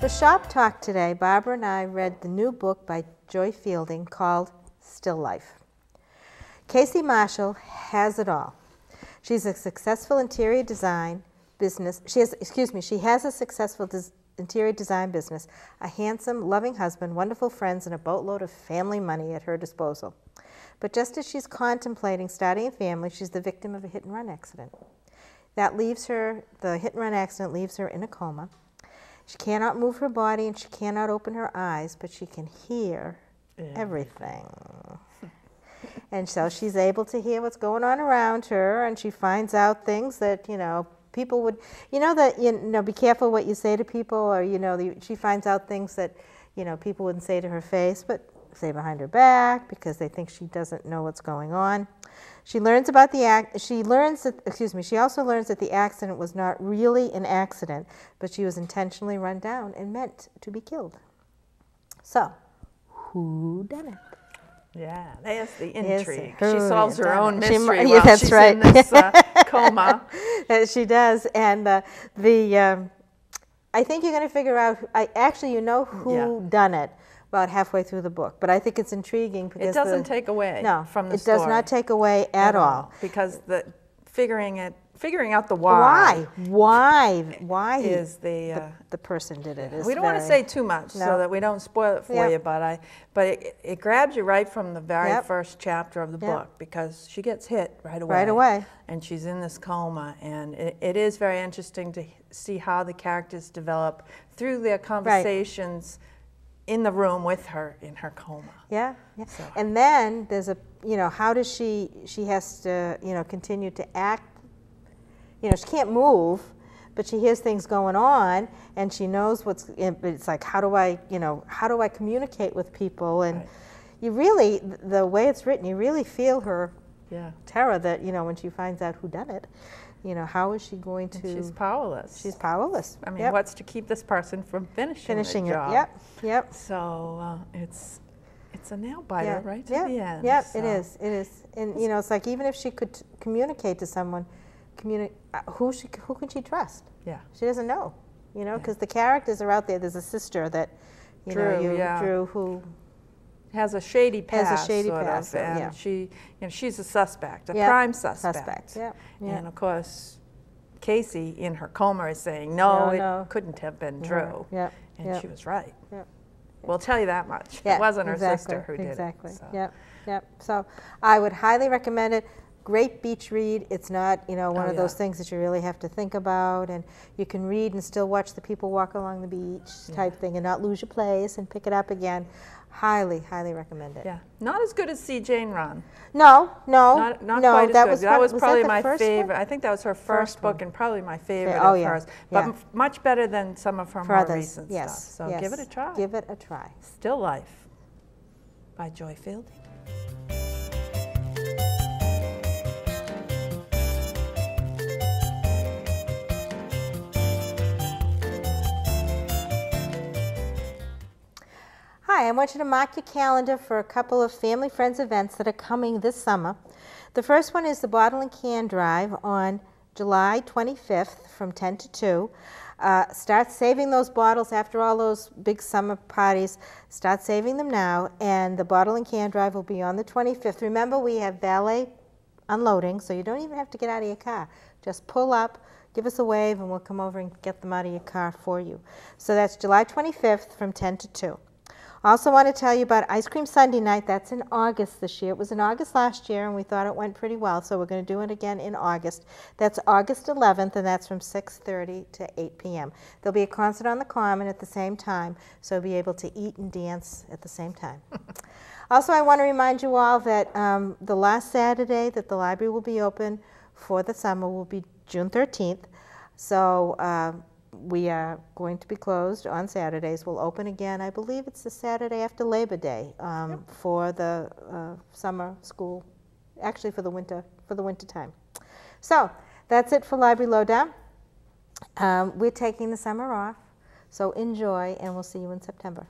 For Shop Talk today, Barbara and I read the new book by Joy Fielding called Still Life. Casey Marshall has it all. She's a successful interior design business. She has a successful interior design business, a handsome, loving husband, wonderful friends, and a boatload of family money at her disposal. But just as she's contemplating starting a family, she's the victim of a hit-and-run accident. That leaves her, the hit-and-run accident leaves her in a coma. She cannot move her body and she cannot open her eyes, but she can hear everything. And so she's able to hear what's going on around her, and she finds out things that, people would, be careful what you say to people, or, she finds out things that, people wouldn't say to her face, but say behind her back because they think she doesn't know what's going on. She learns about she also learns that the accident was not really an accident, but she was intentionally run down and meant to be killed. So, who done it? Yeah, there's the intrigue. She solves her own mystery in this coma. She does, and I think you're going to figure out. Who done it about halfway through the book, but I think it's intriguing because it doesn't take away from the story. It does not take away at all because figuring out the why is the person did it. We don't want to say too much so that we don't spoil it for you, but it grabs you right from the very first chapter of the book because she gets hit right away, and she's in this coma, and it is very interesting to see how the characters develop through their conversations in the room with her in her coma. Yeah. So. And then there's how does she has to continue to act. She can't move, but she hears things going on, and she knows it's like, how do I communicate with people? And you really, the way it's written, you really feel her terror that, when she finds out who done it, how is she going to? And she's powerless. She's powerless. I mean, what's to keep this person from finishing the job? Yep. So it's a nail biter right to the end. Yep, so. It is. And, it's like, even if she could communicate to someone, who can she trust? Yeah. She doesn't know, because the characters are out there. There's a sister that, Drew, who has a shady past. And she's a suspect, a prime suspect. And of course, Casey in her coma is saying, no, it couldn't have been Drew. And she was right. We'll tell you that much. It wasn't her sister who did it. So. So I would highly recommend it. Great beach read. It's not, one of those things that you really have to think about, and you can read and still watch the people walk along the beach type thing and not lose your place and pick it up again. Highly, highly recommend it. Yeah, not as good as See Jane Run. No, not quite as good. That was probably my favorite. I think that was her first book and probably my favorite of hers. But much better than some of her more recent stuff. So give it a try. Give it a try. Still Life by Joy Fielding. Hi, I want you to mark your calendar for a couple of family friends events that are coming this summer. The first one is the Bottle and Can Drive on July 25th from 10 to 2. Start saving those bottles after all those big summer parties. Start saving them now, and the Bottle and Can Drive will be on the 25th. Remember, we have valet unloading, so you don't even have to get out of your car. Just pull up, give us a wave, and we'll come over and get them out of your car for you. So that's July 25th from 10 to 2. Also want to tell you about Ice Cream Sunday Night. That's in August this year. It was in August last year, and we thought it went pretty well, so we're going to do it again in August. That's August 11th, and that's from 6:30 to 8 p.m. There'll be a concert on the Common at the same time, so you'll be able to eat and dance at the same time. Also, I want to remind you all that the last Saturday that the library will be open for the summer will be June 13th. So we are going to be closed on Saturdays. We'll open again, I believe it's the Saturday after Labor Day for the summer school, actually for the winter time. So that's it for Library Lowdown. We're taking the summer off, so enjoy, and we'll see you in September.